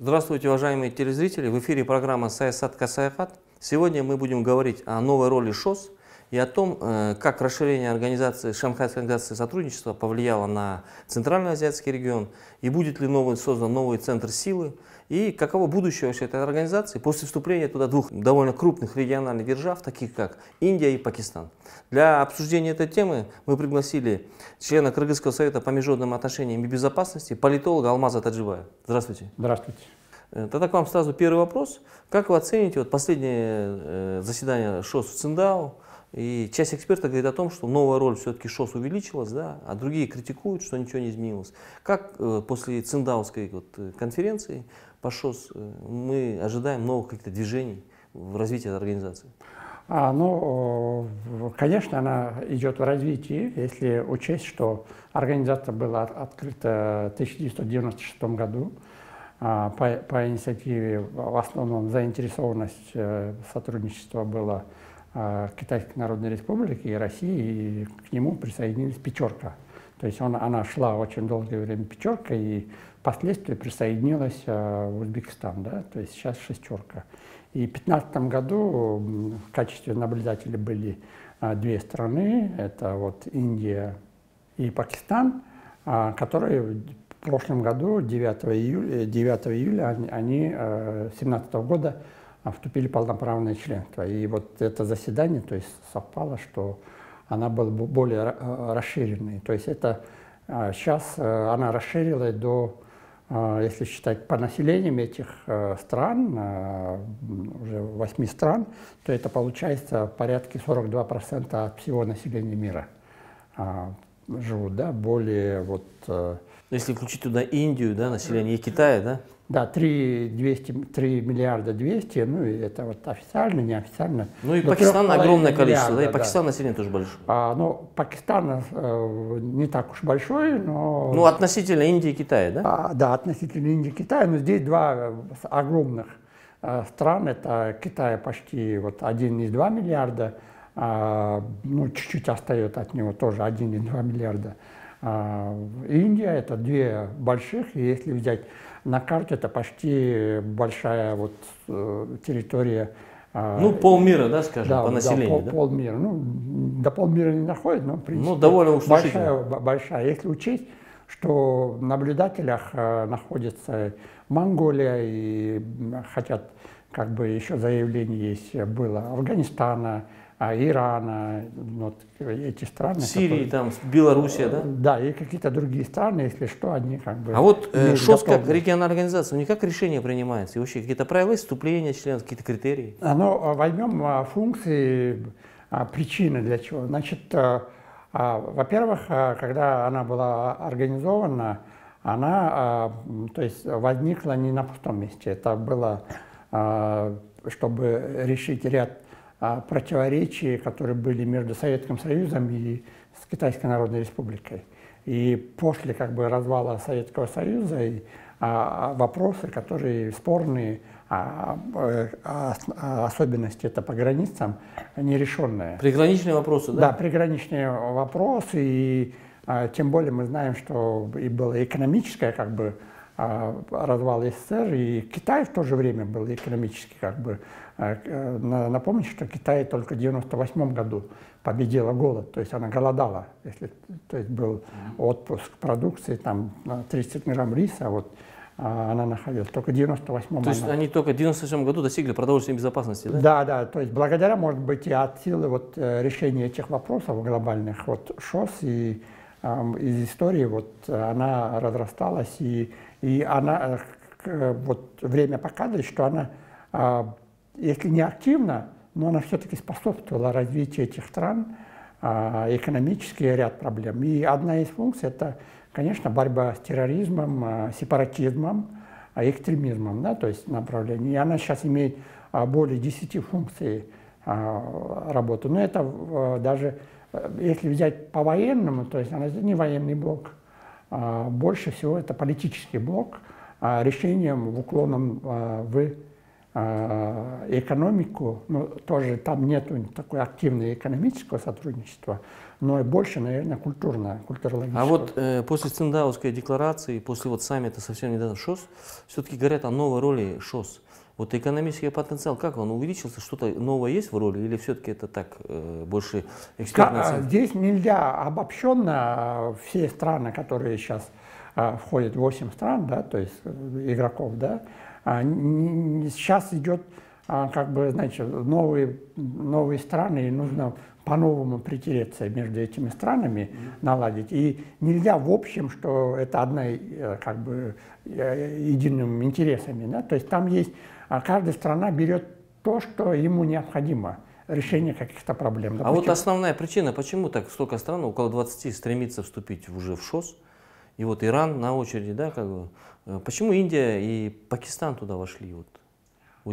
Здравствуйте, уважаемые телезрители! В эфире программа «Саясат Касаяхат». Сегодня мы будем говорить о новой роли ШОС и о том, как расширение Шанхайской организации сотрудничества повлияло на Центральноазиатский регион, и будет ли создан новый центр силы, и каково будущее вообще этой организации после вступления туда двух довольно крупных региональных держав, таких как Индия и Пакистан. Для обсуждения этой темы мы пригласили члена Кыргызского совета по международным отношениям и безопасности, политолога Алмаза Таджибая. Здравствуйте. Здравствуйте. Тогда к вам сразу первый вопрос. Как вы оцените последнее заседание ШОС в Циндао? И часть экспертов говорит о том, что новая роль все-таки ШОС увеличилась, да, а другие критикуют, что ничего не изменилось. Как после Циндаоской конференции по ШОС мы ожидаем новых каких-то движений в развитии этой организации? Конечно, она идет в развитии, если учесть, что организация была открыта в 1996 году. По инициативе, в основном, заинтересованность сотрудничества была Китайской Народной Республики и России, и к нему присоединилась пятерка. То есть она шла очень долгое время пятерка, и впоследствии присоединилась Узбекистан, да? То есть сейчас шестерка. И в 2015 году в качестве наблюдателей были две страны, это Индия и Пакистан, которые в прошлом году, 9 июля, они 2017 года вступили в полноправное членство. И это заседание, то есть, совпало, что она была более расширенной. То есть сейчас она расширилась до, если считать по населениям этих стран, уже 8 стран, то это получается порядка 42% от всего населения мира живут, да, более Если включить туда Индию, да, население, и Китая, да? Да, 3 миллиарда 200, ну и это официально, неофициально. Ну и Пакистан огромное количество, да, и да. Пакистан население тоже большое. Пакистан не так уж большой, но... Ну, относительно Индии и Китая, да? Да, относительно Индии и Китая, но здесь два огромных стран, это Китай почти 1,2 миллиарда, ну чуть-чуть остается от него тоже 1,2 миллиарда. Индия — это две больших, и если взять на карте, это почти большая территория. Ну, полмира, да, скажем, да, по населению. Да, полмира. Ну, до полмира не доходит, но в принципе довольно большая. Если учесть, что в наблюдателях находится Монголия, и хотят, еще заявление есть было Афганистана, Ирана, эти страны. Сирии, Белоруссия, да? Да, и какие-то другие страны, если что, они А ШОС как региональная организация, у них как решение принимается? И вообще какие-то правила есть, вступления членов, какие-то критерии? Возьмем функции, причины для чего. Значит, во-первых, когда она была организована, она возникла не на пустом месте. Это было, чтобы решить ряд противоречий, которые были между Советским Союзом и с Китайской Народной Республикой. И после развала Советского Союза вопросы, которые спорные, особенности это по границам, нерешенные. Приграничные вопросы, да? Да, приграничные вопросы, и тем более мы знаем, что и было экономическое развал СССР, и Китай в то же время был экономически Напомню, что Китай только в 1998 году победила голод, то есть она голодала. То есть был отпуск продукции, 30 грамм риса, она находилась только в 1998 году. То есть они только в 1998 году достигли продовольственной безопасности, да? Да, то есть благодаря, может быть, и от силы решения этих вопросов глобальных, ШОС и из истории она разрасталась, и она, время показывает, что она, если не активно, но она все-таки способствовала развитию этих стран, экономический ряд проблем. И одна из функций — это, конечно, борьба с терроризмом, сепаратизмом, экстремизмом, да, то есть направление. И она сейчас имеет более 10 функций работы. Но это даже, если взять по военному, то есть она не военный блок, больше всего это политический блок, решением в уклоном в экономику, ну, тоже там нету такой активного экономического сотрудничества, но и больше, наверное, культурологического. А вот после Циндаоской декларации, после вот саммита совсем недавно ШОС, все-таки говорят о новой роли ШОС. Вот экономический потенциал, как он увеличился? Что-то новое есть в роли или все-таки это так, больше экспертная оценка? Здесь нельзя обобщенно все страны, которые сейчас входят в 8 стран, да, то есть игроков, да, сейчас идет, как бы, значит, новые страны, и нужно по-новому притереться между этими странами, наладить. И нельзя в общем, что это одна, как бы, едиными интересами, да, то есть там есть, каждая страна берет то, что ему необходимо, решение каких-то проблем. Допустим, а вот основная причина, почему так столько стран, около 20, стремится вступить уже в ШОС, и вот Иран на очереди, да, как бы, почему Индия и Пакистан туда вошли? Вот.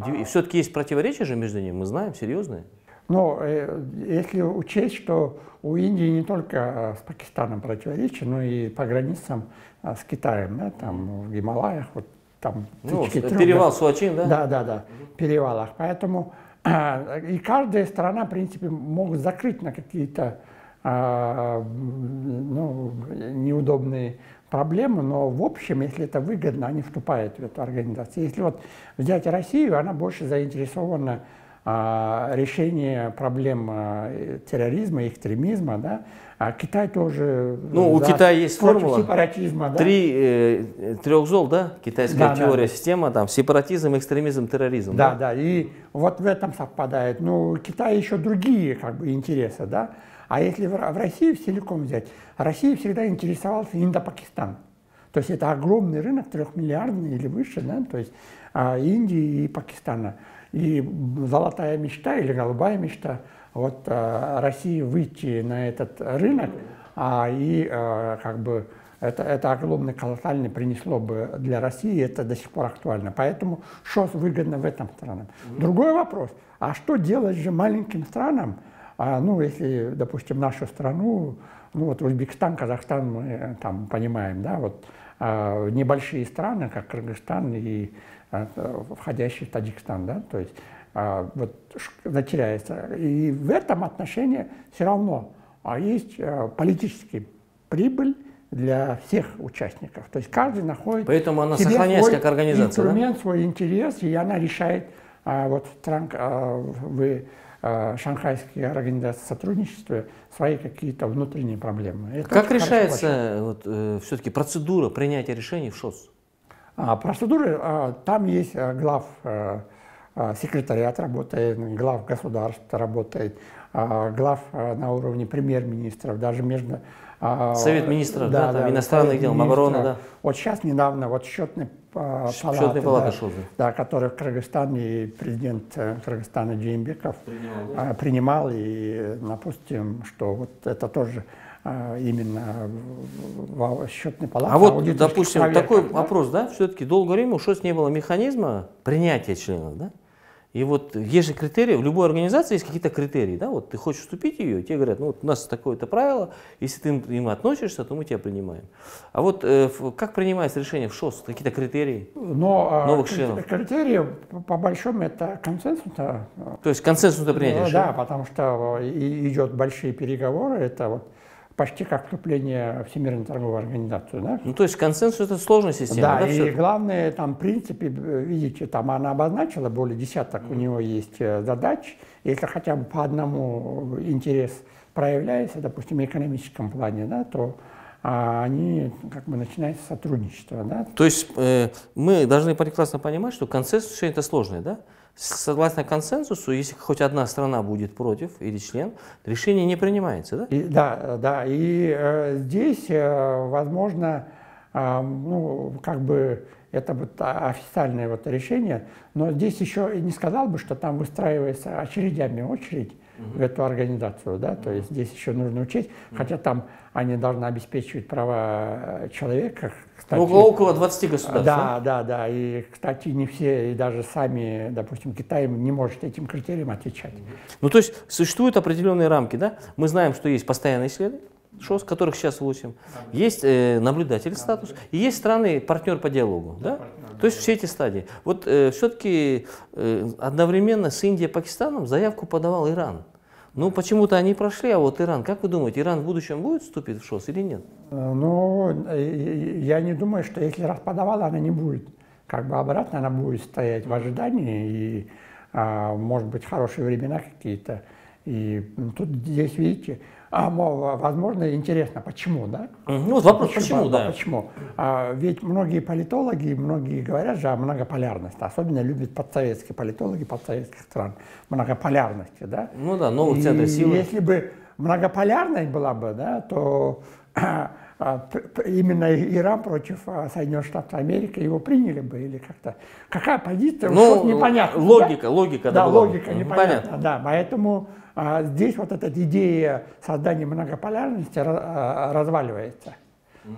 И все-таки есть противоречия же между ними, мы знаем, серьезные. Но если учесть, что у Индии не только с Пакистаном противоречия, но и по границам с Китаем, да, там в Гималаях, вот там перевал Суачин, да? Да, перевалах. Поэтому и каждая страна, в принципе, могут закрыть на какие-то неудобные проблемы, но в общем, если это выгодно, они вступают в эту организацию. Если вот взять Россию, она больше заинтересована решение проблем терроризма, экстремизма, да? А Китай тоже... Ну, у Китая есть формула. Сепаратизма, да? Трех зол, да? Китайская теория, система, там, сепаратизм, экстремизм, терроризм. Да, и вот в этом совпадает. Ну, у Китая еще другие, как бы, интересы, да? А если в Россию целиком взять, Россия всегда интересовался Индо-Пакистан. То есть это огромный рынок, 3-миллиардный или выше, да? То есть Индии и Пакистана. И золотая мечта или голубая мечта, вот России выйти на этот рынок, как бы это огромный, колоссальный принесло бы для России, это до сих пор актуально. Поэтому ШОС выгодно в этом странам. Другой вопрос, а что делать же маленьким странам, ну, если, допустим, нашу страну, ну, вот Узбекистан, Казахстан, мы там понимаем, да, вот небольшие страны, как Кыргызстан и входящий в Таджикистан, да, то есть вот затеряется. И в этом отношении все равно есть политическая прибыль для всех участников. То есть каждый находит поэтому она сохраняется как организация, инструмент, да? свой интерес, и она решает вот в Шанхайской организации сотрудничества свои какие-то внутренние проблемы. Это как решается вот, все-таки процедура принятия решений в ШОС? Процедуры, там есть глав секретариат работает, глав государства работает, глав на уровне премьер-министров, даже между... Совет министров, да, там, иностранных дел, обороны, да. Вот сейчас недавно вот счетная палата, да, который в Кыргызстане, и президент Кыргызстана Джеймбеков принимал, и, допустим, что вот это тоже именно в счетной палате. А вот, допустим, такой вопрос, да, все-таки долгое время у ШОС не было механизма принятия членов, да? И вот есть же критерии, в любой организации есть какие-то критерии, да, вот ты хочешь вступить в ее, тебе говорят, ну вот у нас такое-то правило, если ты к ним относишься, то мы тебя принимаем. А вот как принимается решение в ШОС, какие-то критерии новых членов? Критерии, по большому, это консенсус. То есть консенсусное принятие решения? Да, потому что идет большие переговоры, это вот почти как вступление в Всемирную торговую организацию. Да? Ну, то есть консенсус – это сложная система. Да, и главное, там, в принципе, видите, там она обозначила, более десяток у него есть задач. Если хотя бы по одному интерес проявляется, допустим, в экономическом плане, да, то они как бы начинается сотрудничество. Да? То есть мы должны прекрасно понимать, что консенсус – это сложное, да? Согласно консенсусу, если хоть одна страна будет против или член, решение не принимается, да? Да. И здесь, возможно, ну, как бы это вот официальное вот решение, но здесь еще и не сказал бы, что там выстраивается очередями очередь в эту организацию, да, то есть здесь еще нужно учесть, хотя там они должны обеспечивать права человека. Кстати, около 20 государств. Да, и, кстати, не все, и даже сами, допустим, Китай не может этим критериям отвечать. Ну, то есть существуют определенные рамки, да? Мы знаем, что есть постоянные члены, ШОС, которых сейчас 8. Есть наблюдательный статус, и есть страны партнер по диалогу. Да? То есть все эти стадии. Вот все-таки одновременно с Индией и Пакистаном заявку подавал Иран. Ну, почему-то они прошли, а вот Иран, как вы думаете, Иран в будущем будет вступить в ШОС или нет? Ну, я не думаю, что если раз подавала, она не будет. Как бы обратно она будет стоять в ожидании, и, может быть, хорошие времена какие-то. И тут здесь, видите, возможно, интересно, почему, да? Ну, вот вопрос, почему, да? Почему? Ведь многие политологи, многие говорят же о многополярности, особенно любят подсоветские политологи подсоветских стран, многополярности, да? Ну да, новых центров силы. Если бы многополярность была бы, да, то именно Иран против Соединенных Штатов Америки его приняли бы или как-то. Какая позиция? Ну, непонятно. Логика. Да, логика непонятна. Непонятно. Да, поэтому здесь вот эта идея создания многополярности разваливается.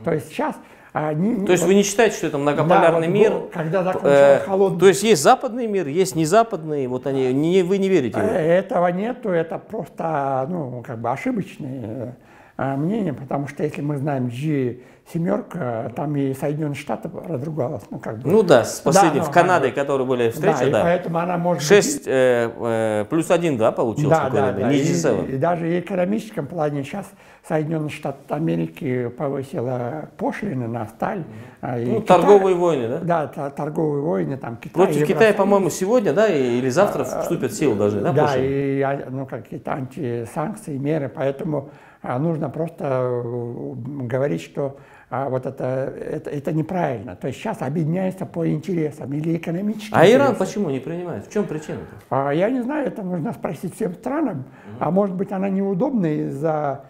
То есть сейчас... То есть вы не считаете, что это многополярный мир? Когда закончился холодный... То есть есть западный мир, есть незападный, вот они, вы не верите в это? Этого нету, это просто, ну, как бы ошибочные мнения, потому что если мы знаем G7, там и Соединенные Штаты разругалась. Ну, как бы. Ну да, с последним, да, в Канаде, которые были встречи, да. да. И поэтому она может 6 плюс 1, да, получилось? Да. Не G7. И даже в экономическом плане сейчас Соединенные Штаты Америки повысила пошлины на сталь. Ну, торговые войны, да? Да, торговые войны, там Китай. Против Китая, по-моему, сегодня, да, или завтра вступят в силу должны, да, пошлины? Да, и ну, какие-то антисанкции, меры, поэтому нужно просто говорить, что вот это неправильно. То есть сейчас объединяется по интересам или экономическим. А Иран почему не принимает? В чем причина-то? Я не знаю, это нужно спросить всем странам. А может быть, она неудобна из-за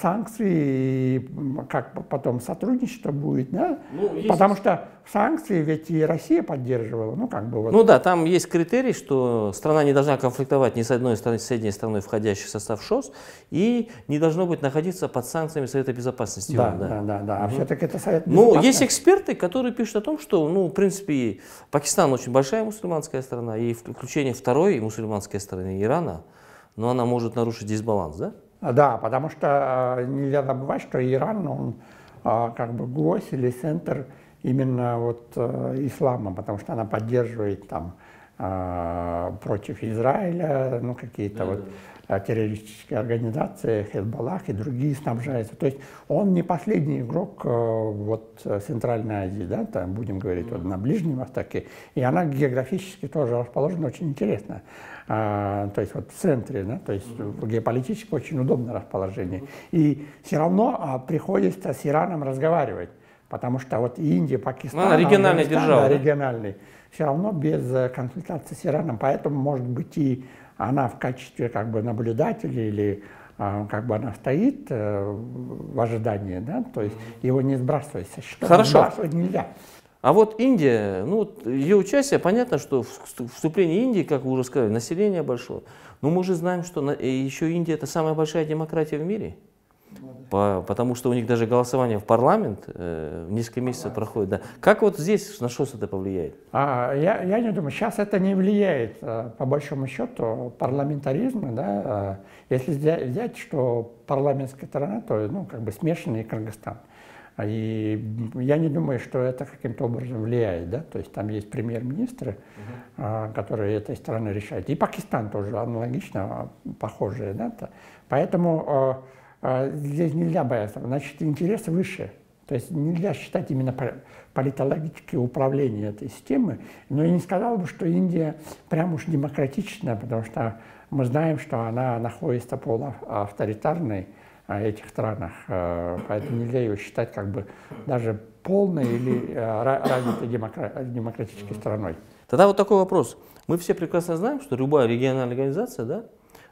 санкций, и как потом сотрудничество будет, да? Потому что санкции ведь и Россия поддерживала, ну как бы вот. Ну да, там есть критерий, что страна не должна конфликтовать ни с одной стороны, с соседней страной, входящей в состав ШОС, и не должно быть находиться под санкциями Совета Безопасности. Да. А все-таки это Совет Безопасности. Ну, есть эксперты, которые пишут о том, что, ну, в принципе, Пакистан очень большая мусульманская страна, и включение второй мусульманской страны Ирана, но она может нарушить дисбаланс, да? Да, потому что нельзя забывать, что Иран, он как бы гвоздь или центр именно вот ислама, потому что она поддерживает там против Израиля, ну какие-то вот террористические организации, Хезболлах и другие снабжаются. То есть он не последний игрок вот Центральной Азии, да, там будем говорить вот на Ближнем Востоке, и она географически тоже расположена очень интересно. То есть вот в центре, да, то есть геополитически очень удобное расположение. И все равно приходится с Ираном разговаривать, потому что вот Индия, Пакистан, она региональная держава, да, региональный, все равно без консультации с Ираном, поэтому может быть и она в качестве как бы наблюдателя или как бы она стоит в ожидании, да, то есть его не сбрасывать со счета. Хорошо. Сбрасывать нельзя. А вот Индия, ну, ее участие, понятно, что вступление Индии, как вы уже сказали, население большое. Но мы же знаем, что еще Индия – это самая большая демократия в мире. Потому что у них даже голосование в парламент несколько месяцев проходит. Да. Как вот здесь на ШОС это повлияет? Я не думаю, сейчас это не влияет, по большому счету, парламентаризм. Да, если взять, что парламентская страна, то ну, как бы смешанный Кыргызстан. И я не думаю, что это каким-то образом влияет, да, то есть там есть премьер-министры, которые этой страны решают. И Пакистан тоже аналогично похожие, да, поэтому здесь нельзя бояться, значит, интерес выше. То есть нельзя считать именно политологическое управление этой системы, но я не сказал бы, что Индия прям уж демократичная, потому что мы знаем, что она находится полуавторитарной этих странах, поэтому нельзя ее считать как бы даже полной или развитой демократической страной. Тогда вот такой вопрос. Мы все прекрасно знаем, что любая региональная организация, да,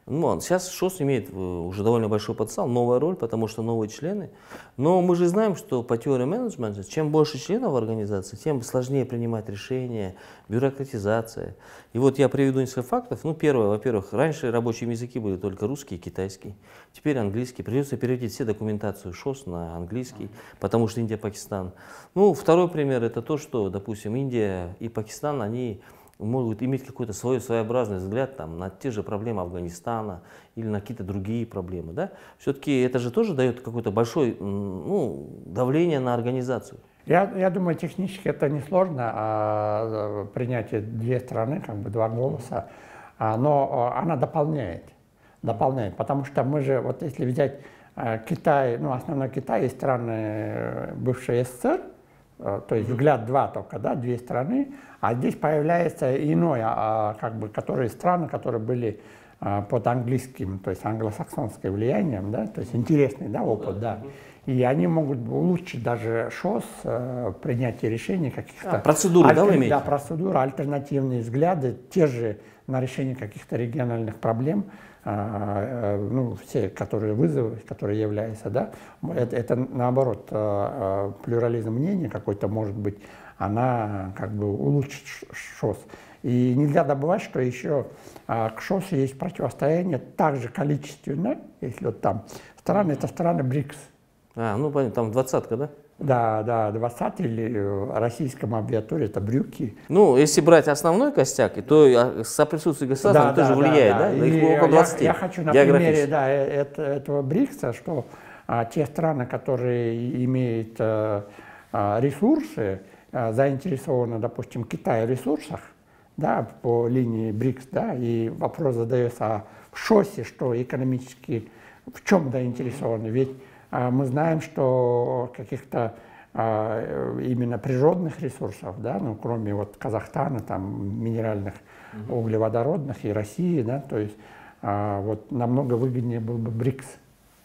ну, сейчас ШОС имеет уже довольно большой потенциал, новая роль, потому что новые члены. Но мы же знаем, что по теории менеджмента, чем больше членов в организации, тем сложнее принимать решения, бюрократизация. И вот я приведу несколько фактов. Ну, первое, во-первых, раньше рабочие языки были только русский и китайский. Теперь английский. Придется переводить все документацию ШОС на английский, потому что Индия, Пакистан. Ну, второй пример – это то, что, допустим, Индия и Пакистан, они могут иметь какой-то свой своеобразный взгляд там, на те же проблемы Афганистана или на какие-то другие проблемы. Да? Все-таки это же тоже дает какое-то большое давление на организацию. Я думаю, технически это несложно, принятие две страны, как бы два голоса, но она дополняет, потому что мы же, вот если взять Китай, ну, основной Китай и страны бывшей СССР, то есть взгляд два только, да, две страны, а здесь появляется иное, как бы, страны, которые были под английским, то есть англосаксонским влиянием, да, то есть интересный, да, опыт, да. И они могут улучшить даже ШОС, принятие решений каких-то. Процедуры, да, вы имеете? Да, процедуры, альтернативные взгляды, те же на решение каких-то региональных проблем, ну, все, которые вызовы, которые являются, да, это наоборот, плюрализм мнений какой-то, может быть, она как бы улучшит ШОС. И нельзя забывать, что еще к ШОС есть противостояние также количественно, если вот там страны, это страны БРИКС. Ну понятно, там двадцатка, да? Да, 20 или в российском аббревиатуре это брюки. Ну, если брать основной костяк, то соприсутствие государства тоже влияет, да? Их около 20. Я хочу на примере этого БРИКСа, что те страны, которые имеют ресурсы, заинтересованы, допустим, Китай в ресурсах, да, по линии БРИКС, да, и вопрос задается в ШОСе, что экономически в чем заинтересованы, ведь мы знаем, что каких-то именно природных ресурсов, да, ну, кроме вот Казахстана, там, минеральных, углеводородных и России, да, то есть вот намного выгоднее был бы БРИКС.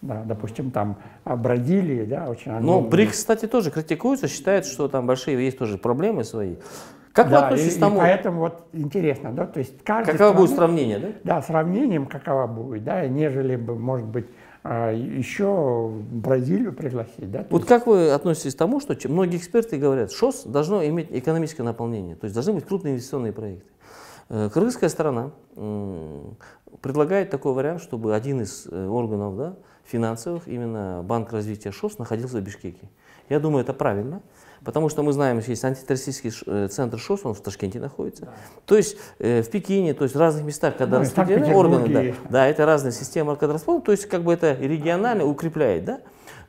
Да, допустим, там Бразилии, да, очень... Но БРИКС, кстати, тоже критикуется, считает, что там большие есть тоже проблемы свои. Как вы относитесь к тому? Поэтому вот интересно, да, то есть каково будет сравнение, да? Да, сравнением каково будет, да, нежели бы, может быть, еще Бразилию пригласить, да. Вот как вы относитесь к тому, что многие эксперты говорят, ШОС должно иметь экономическое наполнение, то есть должны быть крупные инвестиционные проекты. Кыргызская сторона предлагает такой вариант, чтобы один из органов, да, финансовых, именно Банк развития ШОС, находился в Бишкеке. Я думаю, это правильно, потому что мы знаем, что есть антитеррористический центр ШОС, он в Ташкенте находится. Да. То есть в Пекине, то есть в разных местах, когда распределены органы, да, это разные системы кадроспорта, то есть как бы это регионально укрепляет, да.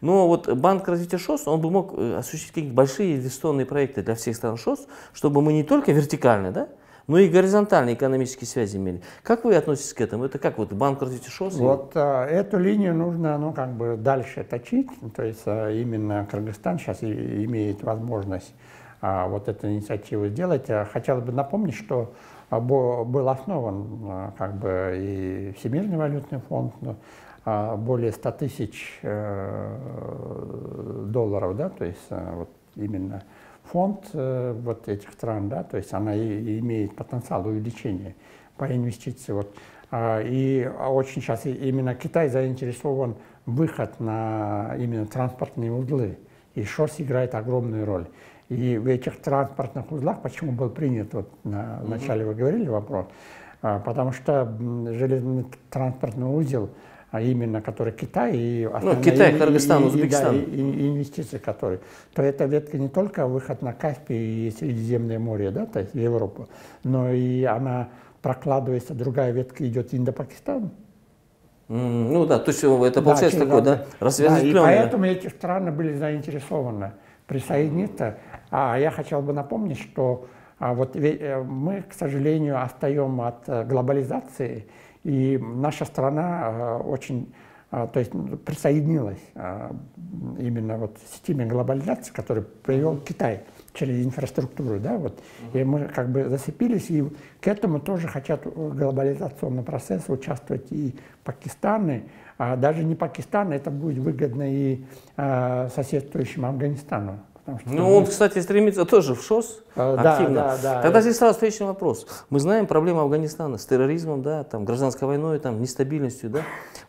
Но вот Банк развития ШОС, он бы мог осуществить какие-то большие инвестиционные проекты для всех стран ШОС, чтобы мы не только вертикально, да, но и горизонтальные экономические связи имели. Как вы относитесь к этому? Это как вот Банк развития ШОС? Вот эту линию нужно, ну, как бы дальше точить. То есть именно Кыргызстан сейчас имеет возможность вот эту инициативу сделать. Хотел бы напомнить, что был основан как бы и Всемирный валютный фонд, более 100 тысяч долларов, да, то есть вот именно фонд вот этих стран, да, то есть она и имеет потенциал увеличения по инвестициям. Вот. И очень сейчас именно Китай заинтересован в выход на именно транспортные узлы. И ШОС играет огромную роль. И в этих транспортных узлах, почему был принят, вот в начале вы говорили вопрос, потому что железный транспортный узел, именно который Китай и Китай, Кыргызстан, Узбекистан. И инвестиции, которые, то эта ветка не только выход на Каспий и Средиземное море, да, то есть в Европу, но и она прокладывается, другая ветка идет в Индо-Пакистан. Ну да, то есть это получается такой, да, разветвленный. Да, и поэтому эти страны были заинтересованы присоединиться. Я хотел бы напомнить, что вот мы, к сожалению, отстаем от глобализации. И наша страна очень, то есть присоединилась именно вот к системе глобализации, которую привел Китай через инфраструктуру, да, вот. И мы как бы зацепились, и к этому тоже хотят в глобализационном процессе участвовать и Пакистан, а даже не Пакистан, это будет выгодно и соседствующему Афганистану. Ну, он, кстати, стремится тоже в ШОС активно. Да. Тогда здесь сразу встречный вопрос. Мы знаем проблему Афганистана с терроризмом, да, там, гражданской войной, там, нестабильностью, да,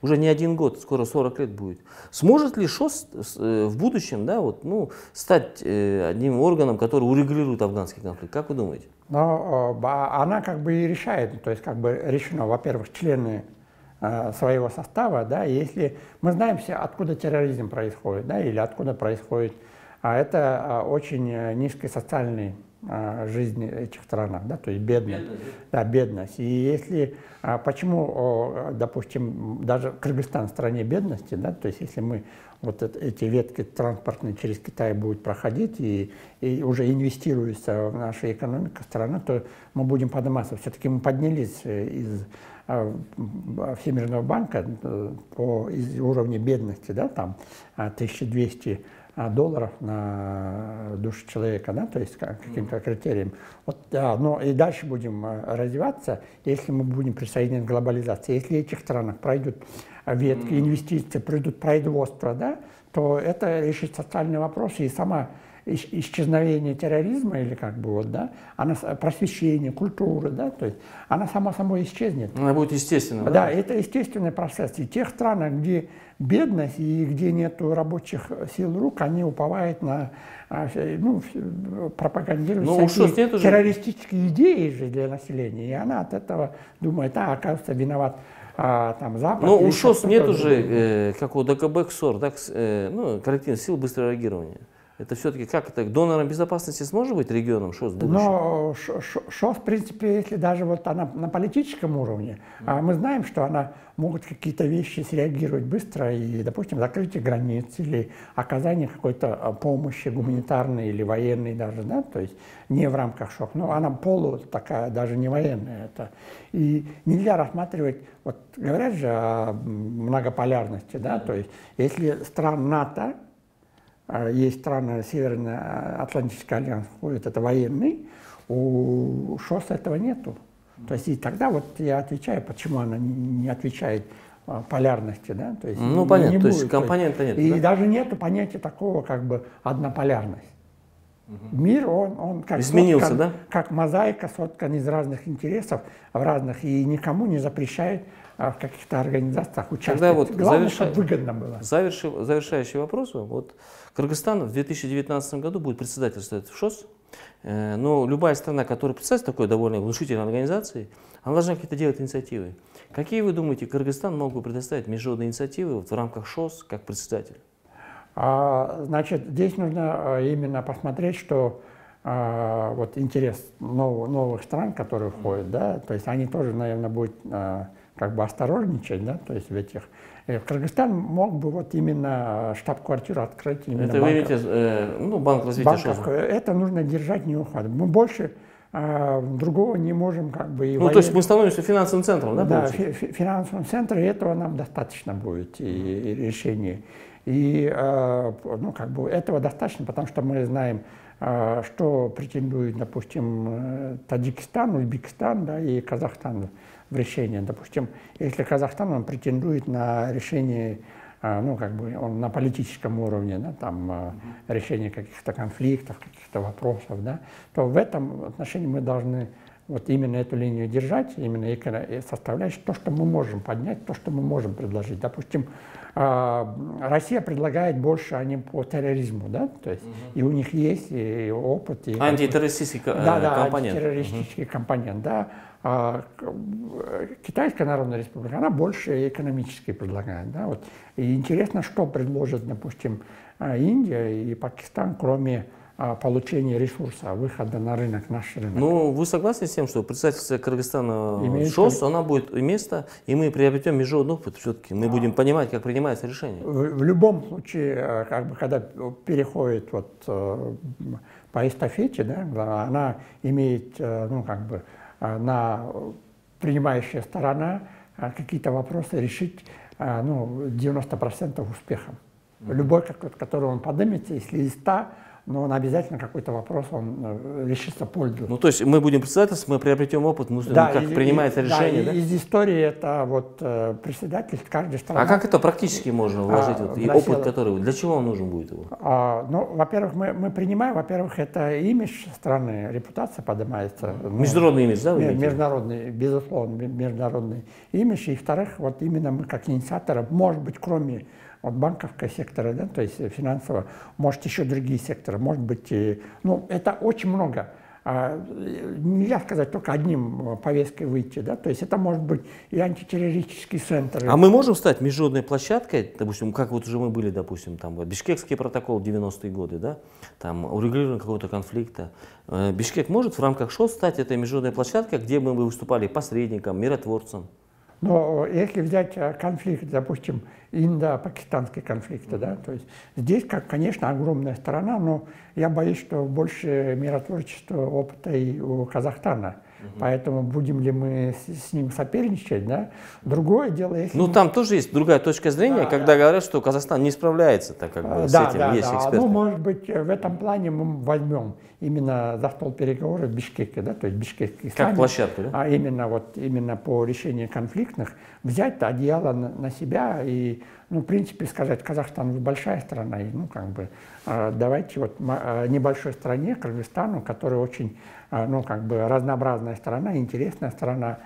уже не один год, скоро 40 лет будет. Сможет ли ШОС в будущем, да, вот, ну, стать одним органом, который урегулирует афганский конфликт? Как вы думаете? Но она как бы и решает, то есть как бы решено, во-первых, члены своего состава, да, если мы знаем все, откуда терроризм происходит, да, или откуда происходит это очень низкий социальный жизни этих странах, да, то есть бедность. Да, бедность. И если, почему, допустим, даже Кыргызстан в стране бедности, да, то есть если мы вот эти ветки транспортные через Китай будут проходить и уже инвестируется в нашу экономику страны, то мы будем подниматься. Все-таки мы поднялись из Всемирного банка из уровня бедности, да, там 1200 долларов на душу человека, да, то есть каким-то критериям. Вот, да, но и дальше будем развиваться, если мы будем присоединены к глобализации. Если в этих странах пройдут ветки, инвестиции, пройдут производство, да, то это решит социальный вопрос, и сама исчезновение терроризма, или как бы вот, да, она, просвещение, культура, да, то есть она сама собой исчезнет. Она будет естественной. Да, да, это естественный процесс. И в тех странах, где бедность и где нет рабочих сил рук, они уповают на, ну, пропагандируют всякие террористические идеи же для населения. И она от этого думает, оказывается, виноват там Запад. Но у ШОС нет уже, как у ДКБ, КСОР, так, ну, коллективных сил быстрого реагирования. Это все-таки как это? Донором безопасности сможет быть регионом ШОС? Но ШОС, в принципе, если даже вот она на политическом уровне, мы знаем, что она могут какие-то вещи среагировать быстро, и, допустим, закрытие границ или оказание какой-то помощи гуманитарной или военной даже, да, то есть не в рамках ШОС, но она полу такая, даже не военная. Это. И нельзя рассматривать, вот говорят же о многополярности, да, то есть если стран НАТО, есть страны Северно-Атлантический альянс, входит, это военный, у ШОС этого нету. То есть и тогда вот я отвечаю, почему она не отвечает полярности, да? То есть, ну понятно, то есть компонента нет. И да? даже нету понятия такого, как бы, однополярность. Мир, он как изменился, соткан, да? Как мозаика, соткан из разных интересов, в разных, и никому не запрещает в каких-то организациях участвовать. Вот главное, чтобы выгодно было. Завершающий вопрос. Вот Кыргызстан в 2019 году будет председательствовать в ШОС, но любая страна, которая представляет такой довольно внушительной организацией, она должна какие-то делать инициативы. Какие, вы думаете, Кыргызстан мог бы предоставить международные инициативы вот в рамках ШОС как председатель? Значит, здесь нужно именно посмотреть, что вот интерес новых стран, которые входят, да, то есть они тоже, наверное, будут как бы осторожничать, да, то есть в этих. Кыргызстан мог бы вот именно штаб-квартиру открыть. Именно это вы имеете, ну, банк развития ШОСа? Это нужно держать не уходом. Мы больше другого не можем как бы. Ну, то есть мы становимся финансовым центром, да? Да, финансовым центром, и этого нам достаточно будет и решение. И ну, как бы этого достаточно, потому что мы знаем, что претендует, допустим, Таджикистан, Узбекистан, да, и Казахстан в решении. Допустим, если Казахстан, он претендует на решение, ну, как бы он на политическом уровне, да, там решение каких-то конфликтов, каких-то вопросов, да, то в этом отношении мы должны вот именно эту линию держать, именно составлять то, что мы можем поднять, то, что мы можем предложить. Допустим, Россия предлагает больше они по терроризму, да, то есть и у них есть и опыт. И антитеррористический компонент. Да, антитеррористический компонент, да. Китайская Народная Республика, она больше экономически предлагает, да, вот. И интересно, что предложит, допустим, Индия и Пакистан, кроме получения ресурса, выхода на рынок, наш рынок. Ну, вы согласны с тем, что председательство Кыргызстана в ШОС, она будет место, и мы приобретем международный опыт все-таки, мы будем понимать, как принимается решение? В любом случае, как бы, когда переходит вот по эстафете, да, она имеет, ну, как бы, на принимающая сторона какие-то вопросы решить, ну, 90% успехом. Любой, который он поднимется, если из 100, но он обязательно какой-то вопрос, он решится пользу. Ну, то есть мы будем председательствовать, мы приобретем опыт, мы да, как принимается решение, да? Из истории это вот председатель каждой страны. А как это практически можно вложить, вот, и опыт, который, для чего он нужен будет его? Ну, во-первых, мы принимаем, во-первых, это имидж страны, репутация поднимается. Международный имидж, да? Международный, безусловно, международный имидж. И, во-вторых, вот именно мы как инициаторы, может быть, кроме от банковского сектора, да, то есть финансового, может, еще другие секторы, может быть, ну, это очень много нельзя сказать только одним повесткой выйти, да, то есть это может быть и антитеррористический центр. А мы можем стать международной площадкой, допустим, как вот уже мы были, допустим, там Бишкекский протокол 90-е годы, да, там урегулирование какого-то конфликта. Бишкек может в рамках ШОС стать этой международной площадкой, где мы бы выступали посредником, миротворцем? Но если взять конфликт, допустим, индо-пакистанский конфликт, да, то есть здесь, конечно, огромная страна, но я боюсь, что больше миротворческого опыта и у Казахстана. Поэтому будем ли мы с ним соперничать, да? Другое дело, если... Ну, там тоже есть другая точка зрения, когда говорят, что Казахстан не справляется, так как бы, с этим, есть эксперты. Ну, может быть, в этом плане мы возьмем именно за стол переговоров Бишкеке, да, то есть Бишкекский саммит, как площадку, да? А именно по решению конфликтных, взять одеяло на себя и, ну, в принципе, сказать: Казахстан, вы большая страна, и, ну, как бы, давайте вот небольшой стране, Кыргызстану, которая очень, ну, как бы, разнообразная страна, интересная страна,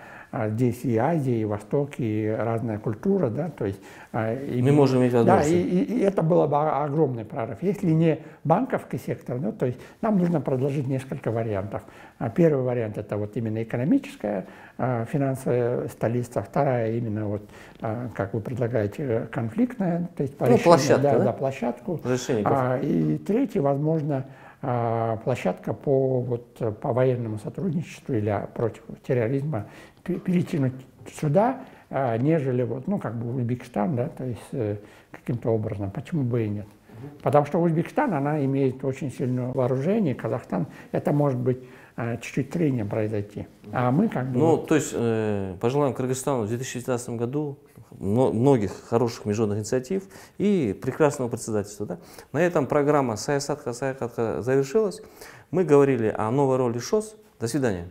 здесь и Азия, и Восток, и разная культура, да, то есть... Мы можем иметь возможность. Да, и это было бы огромный прорыв. Если не банковский сектор, ну, то есть нам нужно предложить несколько вариантов. Первый вариант — это вот именно экономическая, финансовая столица. Вторая — именно вот, как вы предлагаете, конфликтная, то есть по решению, площадка, да? Площадку. Решение. И третий, возможно, площадка по военному сотрудничеству или против терроризма, перетянуть сюда, нежели вот, ну, как бы Узбекистан, да, то есть каким-то образом, почему бы и нет. Потому что Узбекистан, она имеет очень сильное вооружение, Казахстан, это может быть чуть-чуть трением произойти. А мы как бы... Ну, то есть пожелаем Кыргызстану в 2019 году многих хороших международных инициатив и прекрасного председательства. Да? На этом программа «Саясатка завершилась. Мы говорили о новой роли ШОС. До свидания.